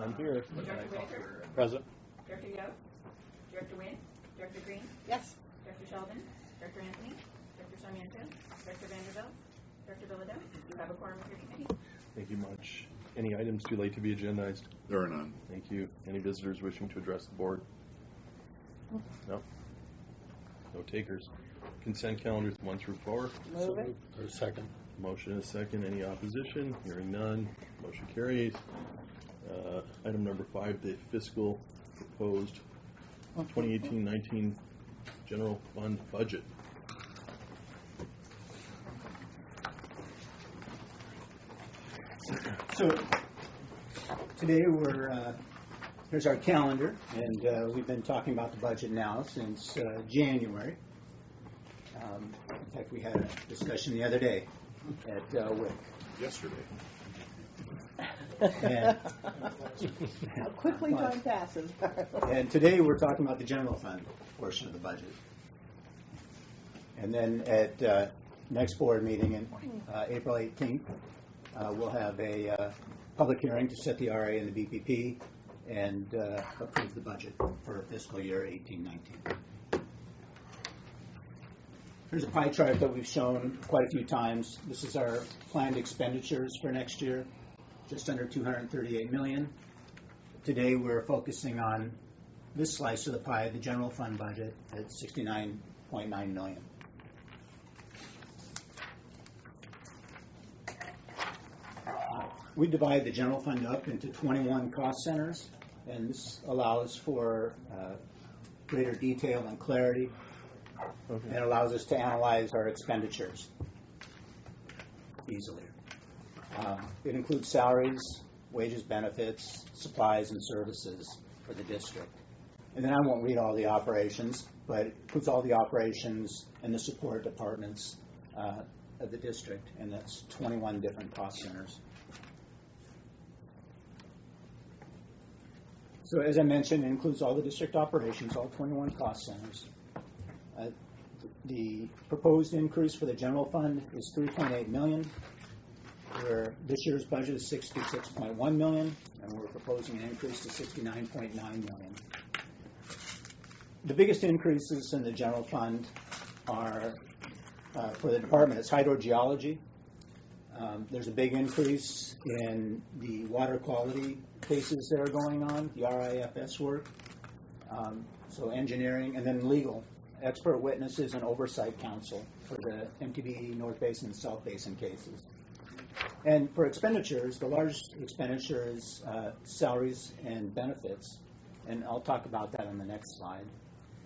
I'm here. Director Whitaker? Present. Director Yost? Director Wynn? Director Green? Yes. Director Sheldon? Director Anthony? Director Sarmiento? Director Vanderbilt? Director Bilodeau? You have a quorum of your committee. Thank you much. Any items too late to be agendized? There are none. Thank you. Any visitors wishing to address the board? No? No takers. Consent calendars 1 through 4. Move it. Or second. Motion is second. Any opposition? Hearing none. Motion carries. Item number 5, the fiscal proposed 2018-19 general fund budget. So today here's our calendar, and we've been talking about the budget now since January. In fact, we had a discussion the other day at WIC. Yesterday. How quickly time passes. And today we're talking about the general fund portion of the budget. And then at next board meeting in April 18th, we'll have a public hearing to set the RA and the BPP and approve the budget for fiscal year 18-19. Here's a pie chart that we've shown quite a few times. This is our planned expenditures for next year, just under $238 million. Today we're focusing on this slice of the pie, the general fund budget, at $69.9 million. We divide the general fund up into 21 cost centers, and this allows for greater detail and clarity, and allows us to analyze our expenditures easily. It includes salaries, wages, benefits, supplies, and services for the district. And then I won't read all the operations, but it includes all the operations and the support departments of the district, and that's 21 different cost centers. So as I mentioned, it includes all the district operations, all 21 cost centers. The proposed increase for the general fund is $3.8 million, where this year's budget is $66.1 million, and we're proposing an increase to $69.9 million. The biggest increases in the general fund are for the department. It's hydrogeology. There's a big increase in the water quality cases that are going on, the RIFS work, so engineering, and then legal, expert witnesses and oversight counsel for the MTBE North Basin and South Basin cases. And for expenditures, the largest expenditure is salaries and benefits, and I'll talk about that on the next slide.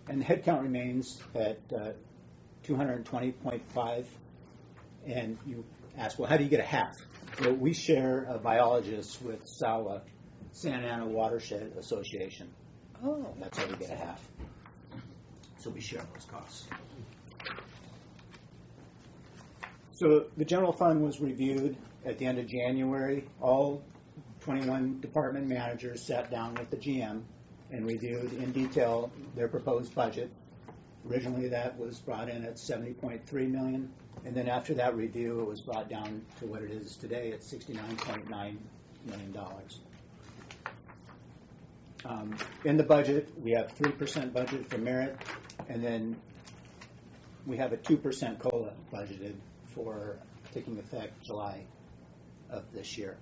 And the headcount remains at 220.5, and you ask, well, how do you get a half? Well, we share a biologist with SAWA, Santa Ana Watershed Association. Oh, that's how we get a half. So we share those costs. So the general fund was reviewed at the end of January. All 21 department managers sat down with the GM and reviewed in detail their proposed budget. Originally that was brought in at $70.3 million, and then after that review it was brought down to what it is today at $69.9 million. In the budget, we have 3% budget for merit, and then we have a 2% COLA budgeted for taking effect July of this year.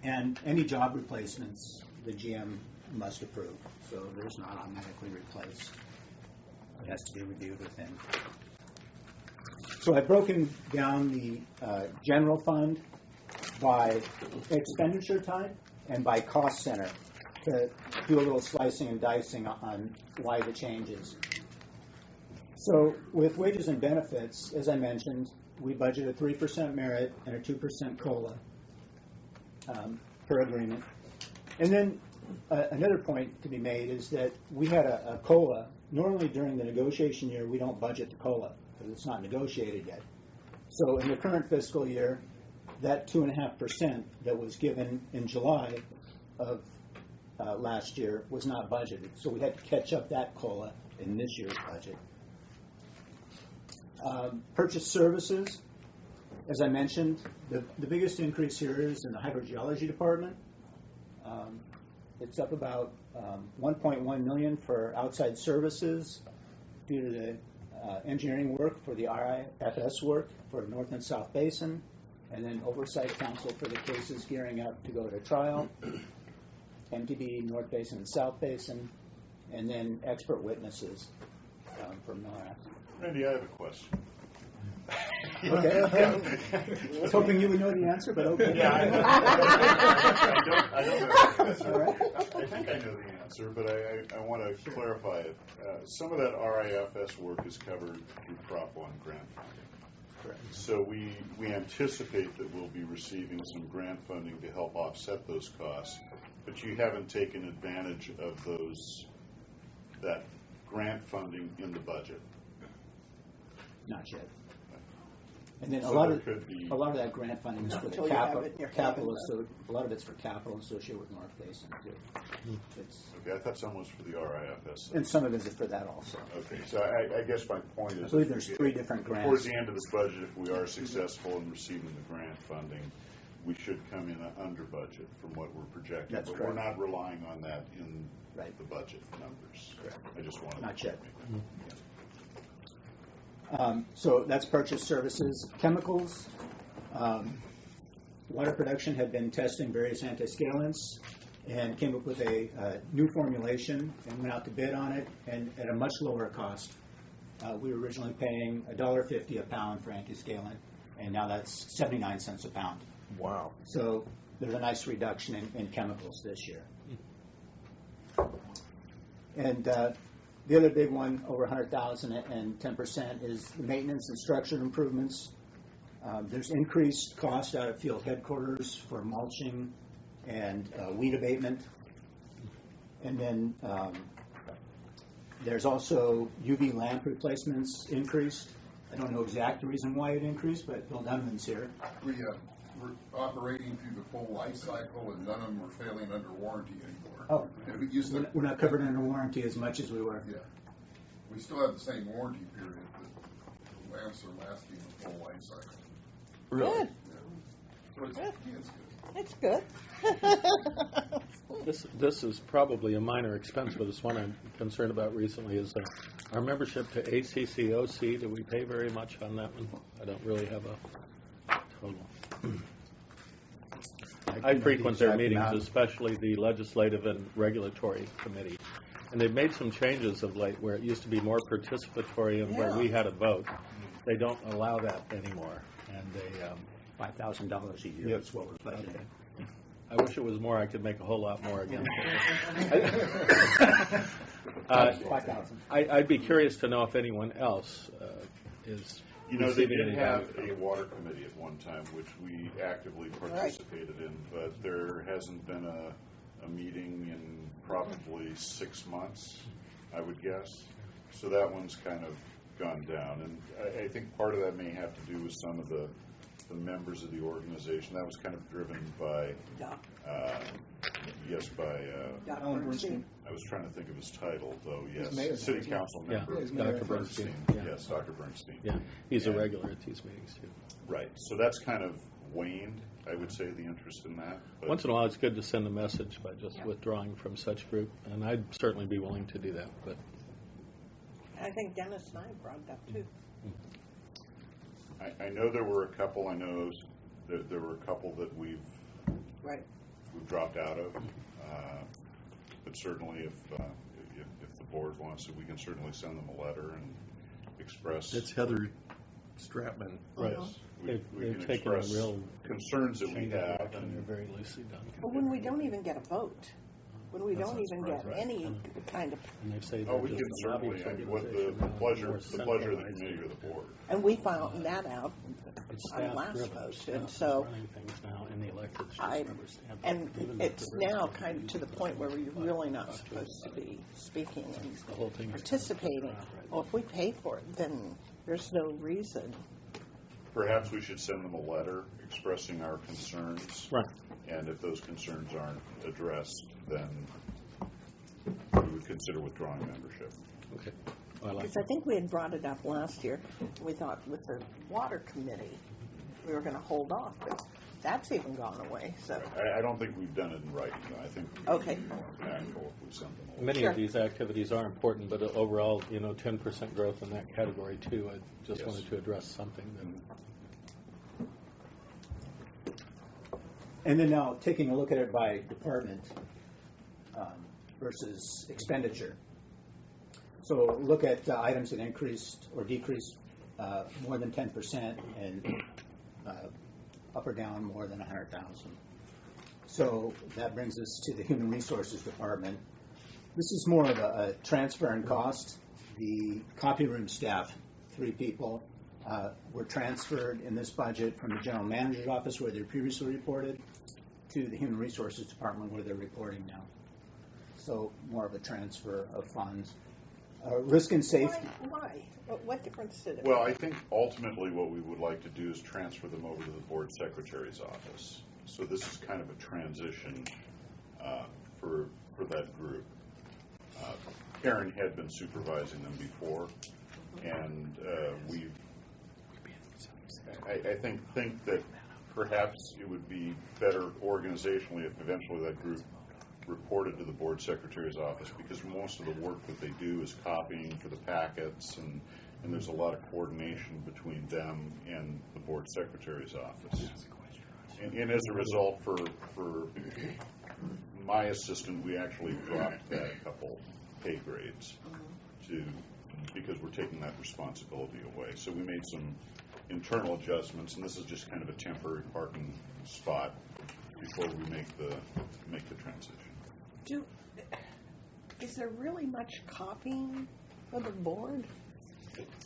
And any job replacements, the GM must approve, so there's not automatically replaced. It has to be reviewed with him. So I've broken down the general fund by expenditure type and by cost center to do a little slicing and dicing on why the changes. So with wages and benefits, as I mentioned, we budgeted 3% merit and a 2% COLA per agreement. And then another point to be made is that we had a COLA. Normally during the negotiation year, we don't budget the COLA because it's not negotiated yet. So in the current fiscal year, that 2.5% that was given in July of last year was not budgeted. So we had to catch up that COLA in this year's budget. Purchase services, as I mentioned, the biggest increase here is in the hydrogeology department. It's up about 1.1 million for outside services due to the engineering work for the RIFS work for North and South Basin, and then oversight council for the cases gearing up to go to trial, MTD, North Basin and South Basin, and then expert witnesses for NORAD. Randy, I have a question. Okay. I was hoping you would know the answer, but okay. Yeah, I don't know the answer. All right. I think I know the answer, but I want to clarify it. Some of that RIFS work is covered through Prop 1 grant funding. Correct. So we anticipate that we'll be receiving some grant funding to help offset those costs, but you haven't taken advantage of that grant funding in the budget. Not yet. And then So a lot there of could be- that grant funding is for the Until you have it in your capital. hand. So a lot of it's for capital associated with North Basin too. It's, Okay, I thought some was for the RIFS. and some of it is for that also. Okay, so I guess my point is, I believe there's 3 different towards grants. the end of this budget, if we are successful in receiving the grant funding, we should come in under budget from what we're projecting. That's but correct. we're not relying on that in Right. the budget numbers. Correct. I just wanted Not to yet. make that. So that's purchase services. Chemicals. Water production had been testing various antiscalants and came up with a new formulation and went out to bid on it, and at a much lower cost. We were originally paying $1.50 a pound for antiscalant, and now that's 79 cents a pound. Wow. So there's a nice reduction in chemicals this year. And the other big one, over 100,000 and 10%, is the maintenance and structural improvements. There's increased cost out at field headquarters for mulching and weed abatement. And then there's also UV lamp replacements increased. I don't know exact reason why it increased, but Bill Dunman's here. We're operating through the full life cycle, and none of them are failing under warranty anymore. Oh, And we used to, we're not covered under warranty as much as we were. Yeah, we still have the same warranty period, but the lamps are lasting the full life cycle. Good. So it's good. It's good. This is probably a minor expense, but it's one I'm concerned about recently is our membership to ACCOC. Do we pay very much on that one? I don't really have a total. I frequent their meetings, especially the legislative and regulatory committee. And they've made some changes of late where it used to be more participatory and where we had a vote. They don't allow that anymore. And they $5,000 a year Yep. is what we're budgeting. I wish it was more. I could make a whole lot more again. 5,000. I'd be curious to know if anyone else is You know, they receiving did any have value. a water committee at one time, which we actively participated in, but there hasn't been a meeting in probably 6 months, I would guess. So that one's kind of gone down. And I think part of that may have to do with some of the members of the organization. That was kind of driven by, Dr. Bernstein. I was trying to think of his title, though, yes. Mayor City Bernstein. Council Yeah, member. Dr. Bernstein. Yeah. Yes, Dr. Bernstein. Yeah, he's a Yeah. regular at these meetings too. Right. So that's kind of waned, I would say, the interest in that. But Once in a while, it's good to send a message by just withdrawing from such group, and I'd certainly be willing to do that. But I think Dennis and I brought it up too. I know there were a couple. I know that there were a couple that we've Right. dropped out of. But certainly, if the board wants it, we can certainly send them a letter and express. It's Heather Stratman. Right. We they've can taken a express real concerns that we change of have. direction. They're And very loosely done, But when we don't even get a vote, when we That's don't not even get surprising. any kind of, and they say oh, they're we just can a lobbyist certainly. I mean, what organization the now, pleasure, more the pleasure of the centralized. committee or the board. and we found that out It's on the staff last driven. vote, Staff and is so, running things now, and the electeds just I, rubber stamp it. and Even if it's the now residents kind of to the point where you're really not supposed to be speaking and the whole thing is participating. right. Well, if we pay for it, then there's no reason. Perhaps we should send them a letter expressing our concerns. Right. And if those concerns aren't addressed, then we would consider withdrawing membership. Okay. I like Because I think we had brought it up last year. We thought with the water committee, we were going to hold off. But that's even gone away, so. I don't think we've done it in writing, though. I think we Okay. more impactful if we send them over. Many Sure. of these activities are important, but overall, 10% growth in that category too. I just Yes. wanted to address something that. And then now taking a look at it by department versus expenditure. So look at items that increased or decreased more than 10% and up or down more than 100,000. So that brings us to the Human Resources Department. This is more of a transfer in cost. The copy room staff, 3 people, were transferred in this budget from the General Manager's office where they previously reported to the Human Resources Department where they're reporting now. So more of a transfer of funds. Risk and safety. Why? What difference did it Well, I think ultimately what we would like to do is transfer them over to the board secretary's office. So this is kind of a transition for that group. Karen had been supervising them before, and I think that perhaps it would be better organizationally if eventually that group reported to the board secretary's office, because most of the work that they do is copying for the packets, and there's a lot of coordination between them and the board secretary's office. And as a result, for my assistant, we actually dropped that a couple pay grades because we're taking that responsibility away. So we made some internal adjustments, and this is just kind of a temporary parking spot before we make the transition. Is there really much copying for the board?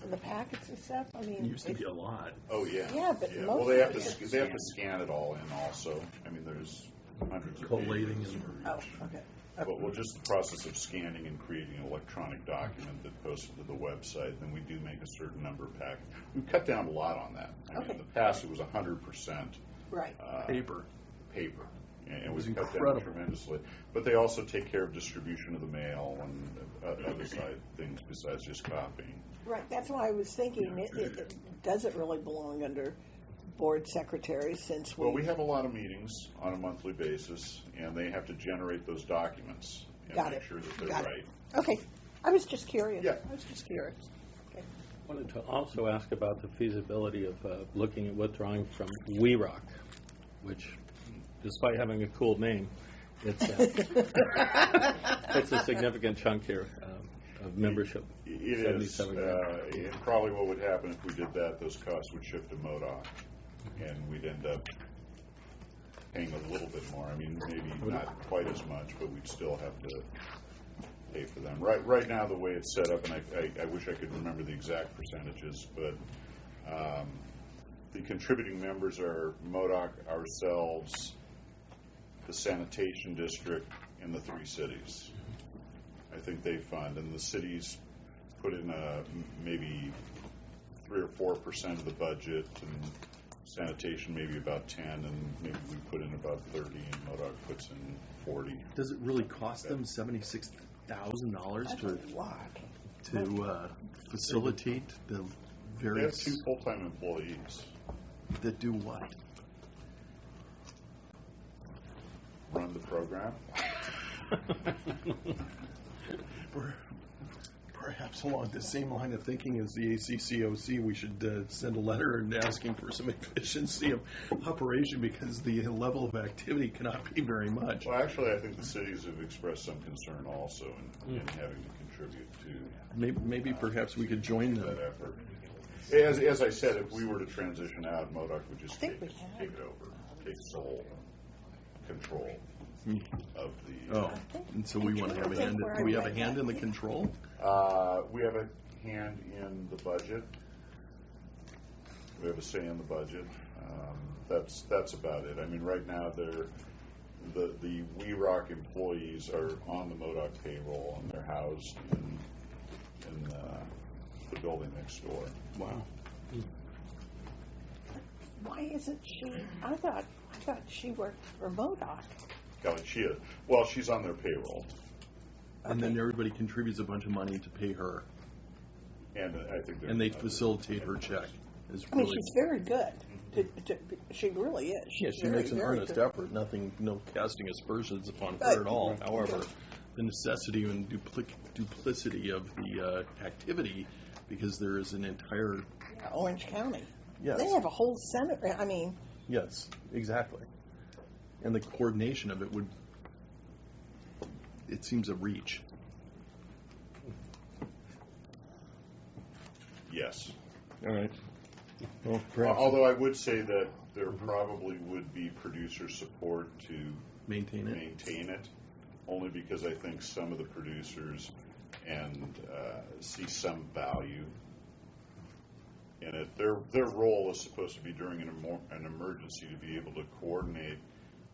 For the packets and stuff? I mean, It used to be a lot. Oh, yeah. Yeah, but Well, most they of have it to scan it all in also. I mean, there's hundreds of Collating pages. Oh, okay. But well, just the process of scanning and creating an electronic document that posted to the website, then we do make a certain number of packets. We've cut down a lot on that. I mean, Okay. in the past, it was 100% Right. Paper. paper, and It was we've cut incredible. down tremendously. But they also take care of distribution of the mail and other side things besides just copying. Right. That's why I was thinking it doesn't really belong under board secretary since Well, we have a lot of meetings on a monthly basis, and they have to generate those documents and Got make it. sure that they're Got it. right. Okay. I was just curious. Yeah. I was just curious. Okay. I wanted to also ask about the feasibility of looking at withdrawing from WeRock, which, despite having a cool name, it's a significant chunk here of membership. It is, 77 grand. and probably what would happen if we did that, those costs would shift to MODOC, and we'd end up paying a little bit more. I mean, maybe not quite as much, but we'd still have to pay for them. Right now, the way it's set up, and I wish I could remember the exact percentages, but the contributing members are MODOC, ourselves, the sanitation district, and the 3 cities. I think they fund, and the cities put in maybe 3 or 4% of the budget, and sanitation maybe about 10, and maybe we put in about 30, and MODOC puts in 40. Does it really cost them $76,000 That's a lot. to facilitate the They have various 2 full-time employees. that do what? Run the program. Perhaps along the same line of thinking as the ACCOC, we should send a letter and asking for some efficiency of operation, because the level of activity cannot be very much. Well, actually, I think the cities have expressed some concern also in having to contribute to Maybe perhaps we could join them. that effort. As I said, if we were to transition out, MODOC would just think take we have. it over, take sole control of the. Oh, and so we want to have a hand. Do we have a hand in the control? We have a hand in the budget. We have a say in the budget. That's about it. I mean, right now, the WeRock employees are on the MODOC payroll, and they're housed in the building next door. Wow. Why isn't she? I thought she worked for MODOC. Galachia. Well, she's on their payroll, And then everybody contributes a bunch of money to pay her, and I think and they facilitate her check. is I mean, really. she's very good. She really is. Yeah, She's she very, makes an very earnest good. effort. No casting aspersions upon Right. her at all. However, the necessity and duplicity of the activity, because there is an entire. Yeah, Orange County. Yes. They have a whole Senate. I mean, Yes, exactly. And the coordination of it would. It seems a reach. Yes. All right. Well, Although I would say that there probably would be producer support to maintain it. maintain it, only because I think some of the producers see some value in it. Their role is supposed to be during an emergency to be able to coordinate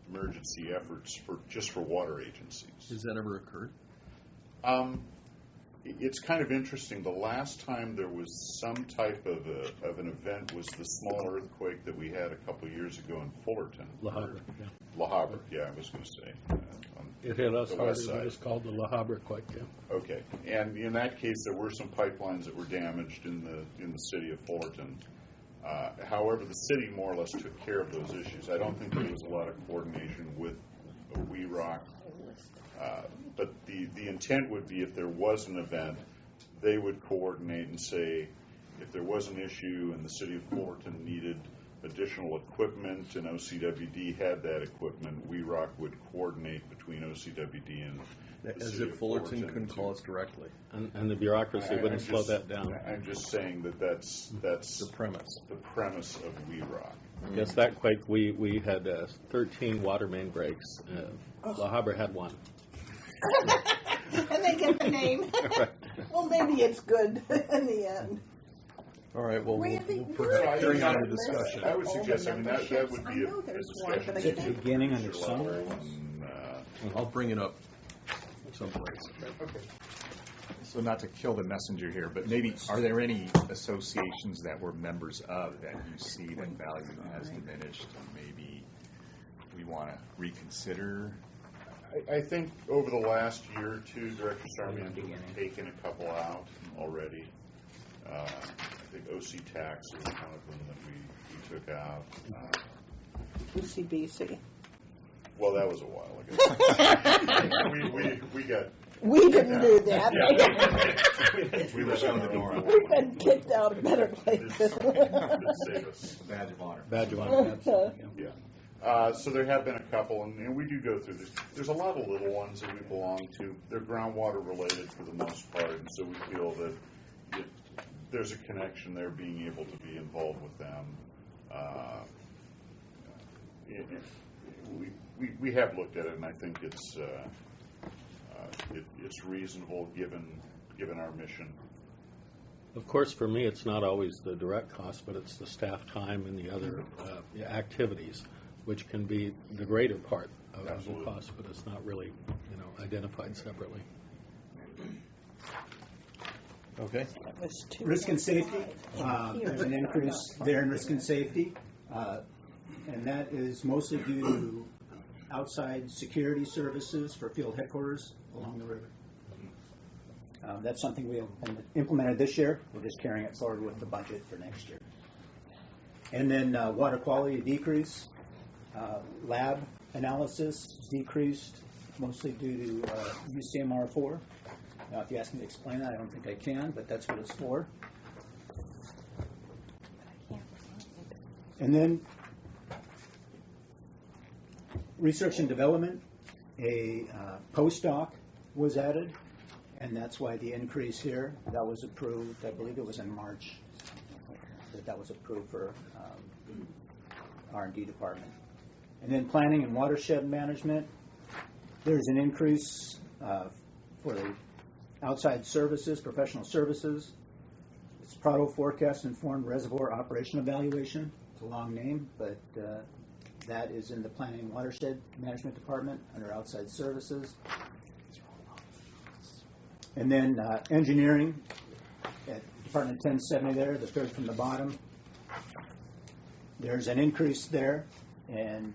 emergency efforts for water agencies. Has that ever occurred? It's kind of interesting. The last time there was some type of an event was the small earthquake that we had a couple years ago in Fullerton. La Habra, yeah. La Habra, yeah, I was going to say. On It hit us the hard. west It side. was called the La Habra quake, yeah. Okay, and in that case, there were some pipelines that were damaged in the city of Fullerton. However, the city more or less took care of those issues. I don't think there was a lot of coordination with WeRock. But the intent would be if there was an event, they would coordinate and say if there was an issue and the city of Fullerton needed additional equipment and OCWD had that equipment, WeRock would coordinate between OCWD and the As city if of Fullerton Fullerton couldn't to- call us directly. And the bureaucracy wouldn't slow that down. I'm just saying that's The premise. the premise of WeRock. Yes, that quake, we had 13 water main breaks. La Habra had one. and they get the name. Right. Well, maybe it's good in the end. All right. Well, Randy, we'll where perhaps are during you our on the discussion. I would All the suggest, that memberships? would I be know a there's one, discussion. but I Is it can't- beginning under Producer some level ones? and, I'll bring it up someplace. So not to kill the messenger here, but maybe are there any associations that we're members of that you see that value has diminished and maybe we want to reconsider? I think over the last year or two, Director Sarmiento has taken a couple out already. I think OC Tax is one of them that we took out. UCBC. Well, that was a while ago. we got. We didn't do that. We were shut the door. We've been kicked out of better places. Save us. Badge of honor. Badge of honor, absolutely, yeah. Yeah. So there have been a couple, and we do go through this. There's a lot of little ones that we belong to. They're groundwater related for the most part, and so we feel that there's a connection there, being able to be involved with them. We have looked at it, and I think it's reasonable given our mission. Of course, for me, it's not always the direct cost, but it's the staff time and the other activities, which can be the greater part of the Absolutely. cost, but it's not really, identified separately. Okay. That was two Risk and safety, and there's an increase there in risk and safety, and that is mostly due to outside security services for field headquarters along the river. That's something we implemented this year. We're just carrying it forward with the budget for next year. And then water quality decrease, lab analysis decreased mostly due to UCMR4. Now, if you ask me to explain that, I don't think I can, but that's what it's for. And then research and development, a postdoc was added, and that's why the increase here. That was approved, I believe it was in March, that was approved for R&D department. And then planning and watershed management, there's an increase for the outside services, professional services. It's Prado Forecast Informed Reservoir Operation Evaluation. It's a long name, but that is in the Planning and Watershed Management Department under outside services. And then engineering at Department 1070 there, the third from the bottom. There's an increase there, and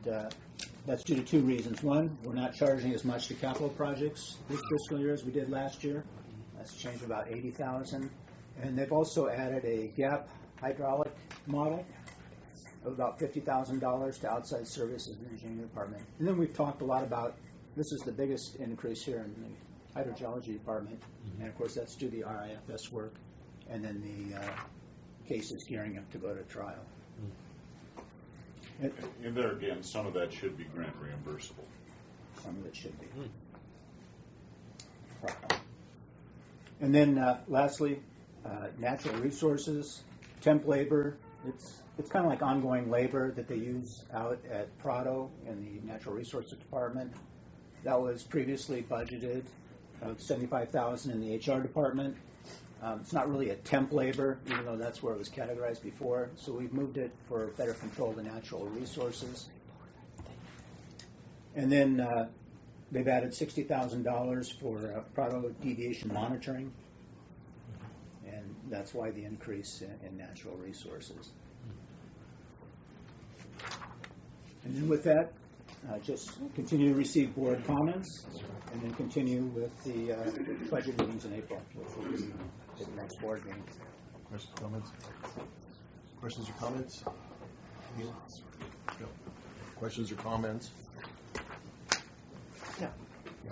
that's due to two reasons. One, we're not charging as much to capital projects this fiscal year as we did last year. That's a change of about $80,000. And they've also added a gap hydraulic model of about $50,000 to outside services in the engineering department. And then we've talked a lot about, this is the biggest increase here in the hydrogeology department, and of course that's due to the RIFS work, and then the cases gearing up to go to trial. And there again, some of that should be grant reimbursable. Some of it should be. And then lastly, natural resources, temp labor. It's kind of like ongoing labor that they use out at Prado in the natural resources department. That was previously budgeted, $75,000 in the HR department. It's not really a temp labor, even though that's where it was categorized before. So we've moved it for better control of the natural resources. And then they've added $60,000 for Prado deviation monitoring. And that's why the increase in natural resources. And then with that, just continue to receive board comments, and then continue with the budget meetings in April, which will be the next board meeting. Questions, comments? Questions or comments? No. Questions or comments? No.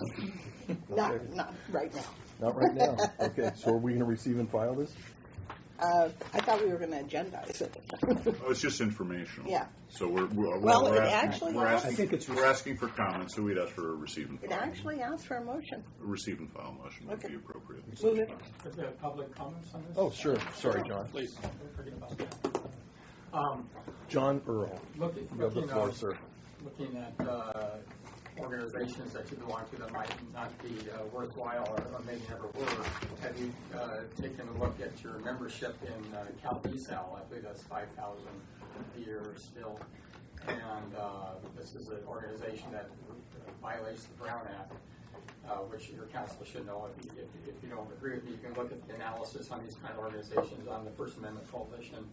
Okay. Not right now. Not right now. Okay, so are we going to receive and file this? I thought we were going to agendize it. Oh, it's just informational. Yeah. So we're actually I think it's we're asking for comments, so we'd ask for a receive and It file. actually asks for a motion. A receive and file motion would Okay. be appropriate. Move it. Is there public comments on this? Oh, sure. Sorry, John. Please. Don't forget about that. John Earl. You have the floor, sir. Looking at organizations that you belong to that might not be worthwhile or maybe never were, have you taken a look at your membership in CalDSAL? I believe that's $5,000 a year still. And this is an organization that violates the Brown Act, which your council should know. If you don't agree with me, you can look at the analysis on these kind of organizations on the First Amendment Coalition.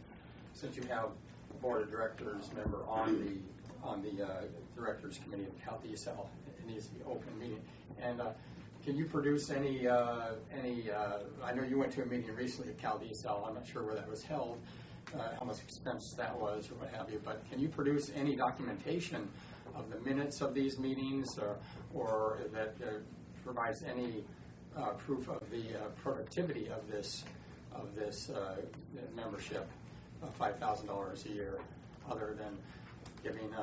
Since you have a board of directors member on the directors committee of CalDSAL, it needs to be open meeting. And can you produce any? I know you went to a meeting recently at CalDSAL. I'm not sure where that was held, how much expense that was, or what have you. But can you produce any documentation of the minutes of these meetings, or that provides any proof of the productivity of this membership of $5,000 a year, other than giving?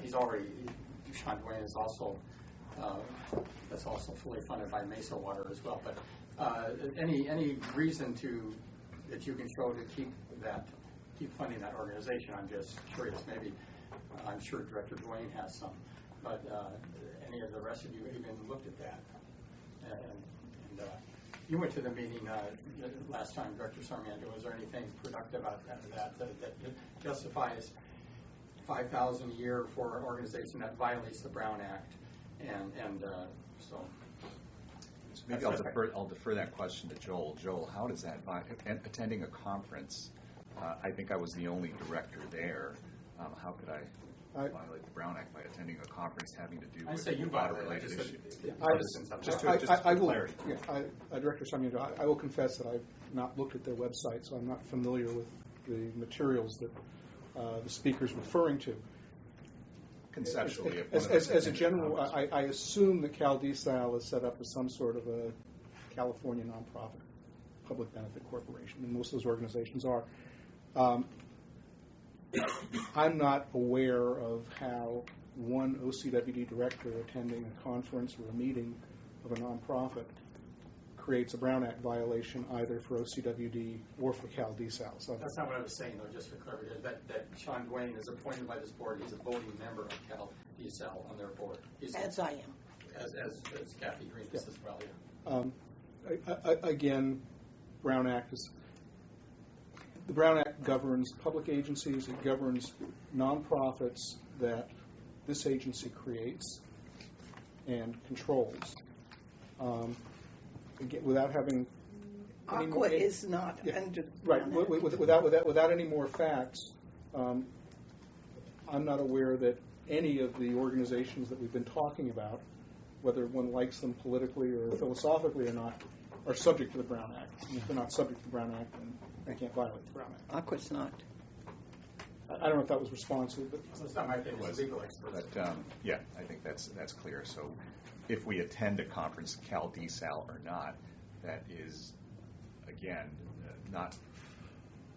He's already. Sean Dwayne is also that's also fully funded by Mesa Water as well. But any reason that you can show to keep funding that organization? I'm just curious. Maybe I'm sure Director Dwayne has some, but any of the rest of you even looked at that? And you went to the meeting last time, Director Sarmiento. Was there anything productive about that justifies $5,000 a year for an organization that violates the Brown Act? And so. Maybe I'll defer that question to Joel. Joel, how does that, attending a conference, I think I was the only director there, how could I violate the Brown Act by attending a conference having to do with water-related issues? Just for clarity. Director Sarmiento, I will confess that I've not looked at their website, so I'm not familiar with the materials that the speaker's referring to. Conceptually. As a general, I assume that CalDSAL is set up as some sort of a California nonprofit public benefit corporation, and most of those organizations are. I'm not aware of how one OCWD director attending a conference or a meeting of a nonprofit creates a Brown Act violation either for OCWD or for CalDSAL. So that's not what I was saying, though, just for clarity. That Sean Dwayne is appointed by this board. He's a voting member of CalDSAL on their board. As I am. As Kathy Green is as well, yeah. Again, the Brown Act governs public agencies. It governs nonprofits that this agency creates and controls. Again, without having Aqua is not under right. Without any more facts, I'm not aware that any of the organizations that we've been talking about, whether one likes them politically or philosophically or not, are subject to the Brown Act. And if they're not subject to the Brown Act, then they can't violate the Brown Act. Aqua's not. I don't know if that was responsive, but So it's not my opinion, it's legal experts. But, yeah, I think that's clear. So if we attend a conference, Cal DSAL or not, that is, again, not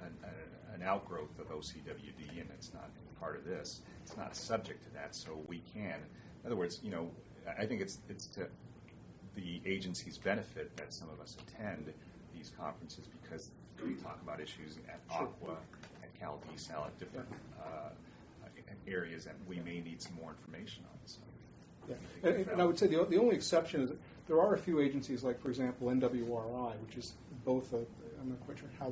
an outgrowth of OCWD, and it's not part of this. It's not subject to that, so we can. In other words, I think it's to the agency's benefit that some of us attend these conferences because we talk about issues at Aqua, at Cal DSAL, at different areas that we may need some more information on. So. Yeah. And I would say the only exception is that there are a few agencies, like, for example, NWRI, which is both I'm not quite sure how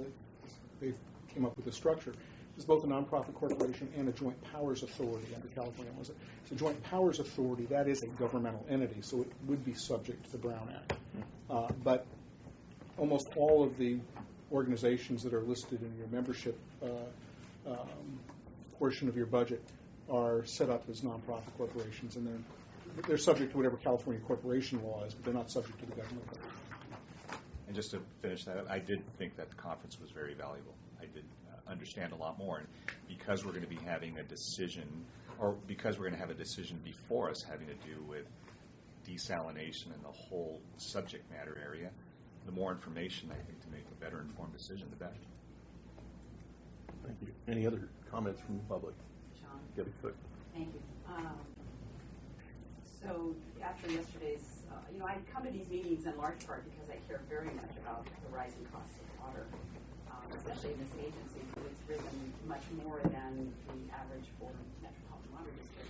they came up with the structure. It's both a nonprofit corporation and a joint powers authority under California law. It's a joint powers authority. That is a governmental entity, so it would be subject to the Brown Act. But almost all of the organizations that are listed in your membership portion of your budget are set up as nonprofit corporations, and they're subject to whatever California corporation law is, but they're not subject to the government code. And just to finish that up, I did think that the conference was very valuable. I did understand a lot more, and because we're going to be having a decision, or because we're going to have a decision before us having to do with desalination and the whole subject matter area, the more information, I think, to make a better informed decision, the better. Thank you. Any other comments from the public? Sean? Debbie Cook. Thank you. So after yesterday's, I come to these meetings in large part because I care very much about the rising costs of water, especially in this agency. It's risen much more than the average for Metropolitan Water District.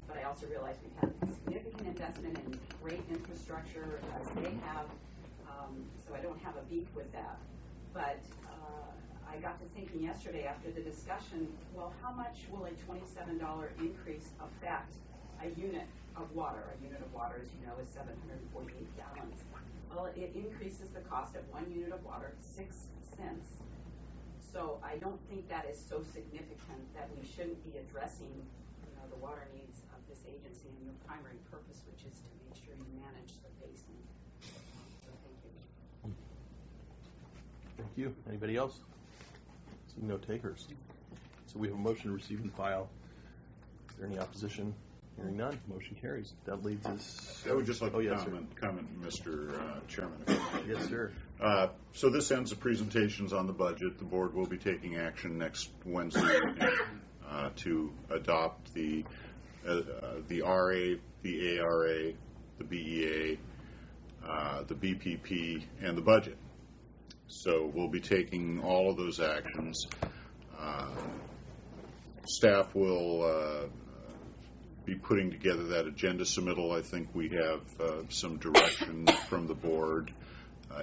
But I also realize we've had significant investment in great infrastructure as they have, so I don't have a beef with that. But I got to thinking yesterday after the discussion, well, how much will a $27 increase affect a unit of water? A unit of water, as you know, is 748 gallons. Well, it increases the cost of 1 unit of water 6 cents. So I don't think that is so significant that we shouldn't be addressing, the water needs of this agency and your primary purpose, which is to make sure you manage the basin. So thank you. Thank you. Anybody else? Seeing no takers. So we have a motion to receive and file. Is there any opposition? Hearing none, motion carries. That leads us. I would just like to yes, comment, Mr. Chairman. Yes, sir. So this ends the presentations on the budget. The board will be taking action next Wednesday to adopt the RA, the ARA, the BEA, the BPP, and the budget. So we'll be taking all of those actions. Staff will be putting together that agenda submittal. I think we have some direction from the board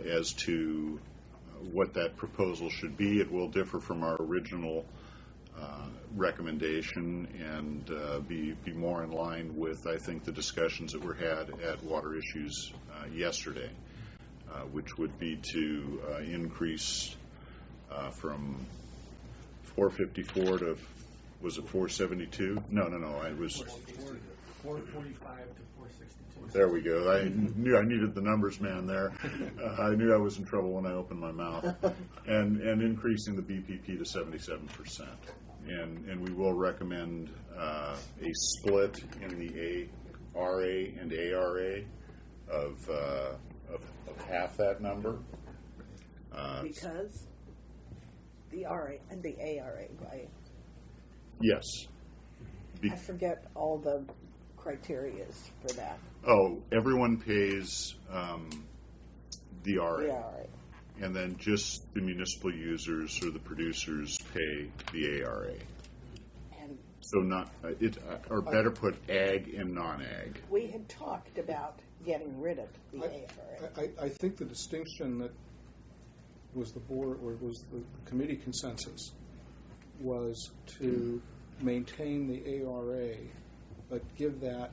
as to what that proposal should be. It will differ from our original recommendation and be more in line with, I think, the discussions that were had at Water Issues yesterday, which would be to increase from 454 to, was it 472? No, it was 445 to 462. There we go. I knew I needed the numbers man there. I knew I was in trouble when I opened my mouth. And increasing the BPP to 77%. And we will recommend a split in the RA and ARA of half that number. Because the RA and the ARA, right? Yes. I forget all the criterias for that. Oh, everyone pays the RA. The RA. And then just the municipal users or the producers pay the ARA. And so not or better put, ag and non-ag. We had talked about getting rid of the ARA. I think the distinction that was the board or was the committee consensus was to maintain the ARA, but give that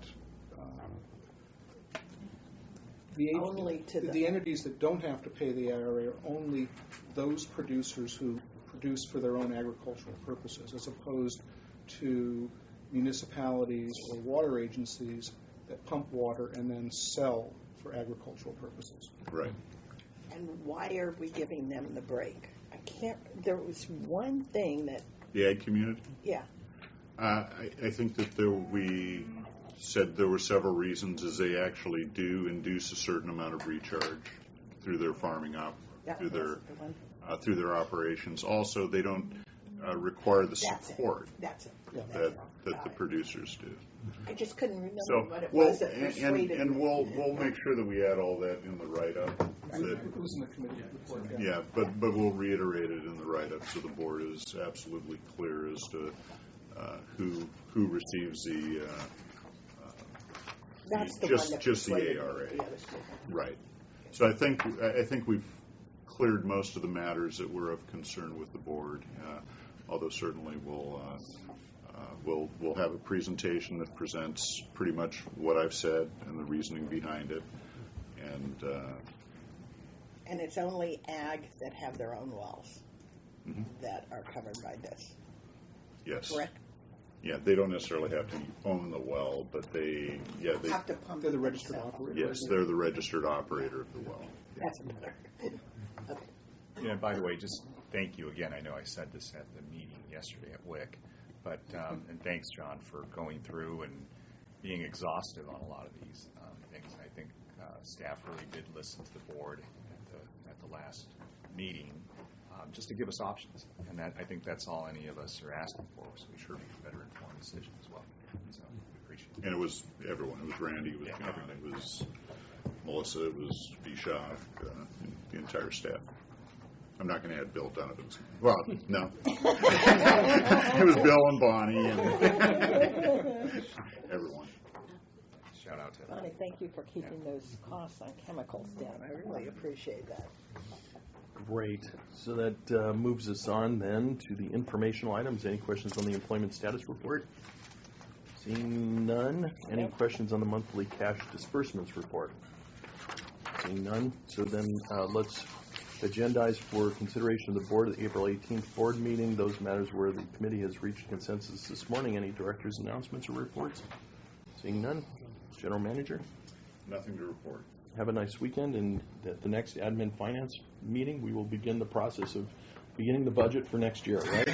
the entities that don't have to pay the ARA are only those producers who produce for their own agricultural purposes, as opposed to municipalities or water agencies that pump water and then sell for agricultural purposes. Right. And why are we giving them the break? I there was one thing that, The ag community? yeah, I think that we said there were several reasons, as they actually do induce a certain amount of recharge through their farming that through was their the one. through their operations. Also, they don't require the That's it. support That's it. that the producers do. I just couldn't remember So, what it well, was that persuaded and me. we'll make sure that we add all that in the write-up. That, It was in the committee report. yeah, but we'll reiterate it in the write-up so the board is absolutely clear as to who receives the That's the just one that just the persuaded me. ARA. The others didn't. Right. So I think we've cleared most of the matters that were of concern with the board. Although certainly we'll have a presentation that presents pretty much what I've said and the reasoning behind it. And it's only ag that have their own wells Mhm. that are covered by this, Yes. correct? Yeah, they don't necessarily have to own the well, but they Have to pump They're the it registered themselves. operator. yes, they're the registered operator of the well. That's better. Okay. Yeah, by the way, just thank you again. I know I said this at the meeting yesterday at WIC, but and thanks, John, for going through and being exhaustive on a lot of these things. I think staff really did listen to the board at the last meeting, just to give us options, and I think that's all any of us are asking for, so we sure make a better informed decision as well. So we appreciate it. And it was everyone. It was Randy. It was Kevin. It was Melissa. It was Bischoff. The entire staff. I'm not going to add Bill Donovan's. Well, no. It was Bill and Bonnie and everyone. Shout out to Bonnie, thank you for keeping those costs on chemicals down. I really appreciate that. Great. So that moves us on then to the informational items. Any questions on the employment status report? Seeing none. Any questions on the monthly cash disbursements report? Seeing none. So then let's agendize for consideration of the board at the April 18th board meeting. Those matters where the committee has reached consensus this morning. Any directors' announcements or reports? Seeing none. General Manager? Nothing to report. Have a nice weekend, and at the next admin finance meeting, we will begin the process of beginning the budget for next year, right?